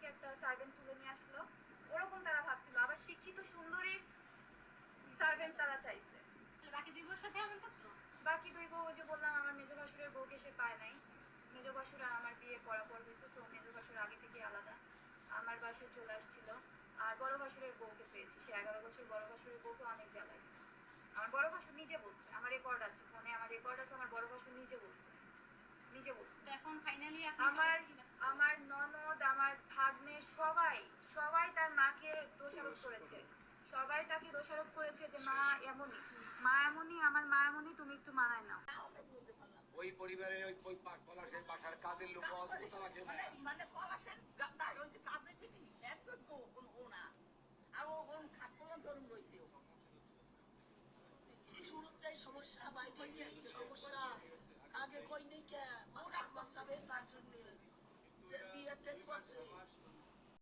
থেকে একটা সার্ভেন্ট তুলে নিয়ে আসলো, ওরকম তারা ভাবছিল। আবার শিক্ষিত সুন্দরী সার্ভেন্ট তারা চাইছে। বাকি দুই বউর সাথে এমন করতো? বাকি দুই বউ, ওই যে বললাম আমার মেজ ভাসুরের বউকে সে পায় নাই। মেজ ভাসুর আর আমার বিয়ে পরাপর হয়েছে, তো মেজ ভাসুর আগে থেকে আলাদা আমার বাসায় চলে আসছিল। আর বড় ভাসুরের বউকে পেয়েছি, সে 11 বছর বড় ভাসুরের বউকে অনেক জ্বালাইছে। আমার বড় ভাসুর নিজে বলছে, আমার রেকর্ড আছে ফোনে, আমার রেকর্ড আছে, আমার বড় ভাসুর নিজে বলছে। তো এখন ফাইনালি আমার ননদ, আমার ভাগ্নে সবাই তার মাকে দোষারোপ করেছে। সবাই তাকে দোষারোপ করেছে যে মা এমনই, আমার মা এমনই, তুমি একটু মানায় নাও। ওই পরিবারের ওই পলাশের বাসার কাজের লোক মানে পলাশের ওই যে কাজের পিঠি একদম তো ওনা আর ও ওর খাটকলা ধরুন রয়েছে। শুরুতে সমস্যা বাইরে সমস্যা আগে কই নেই কে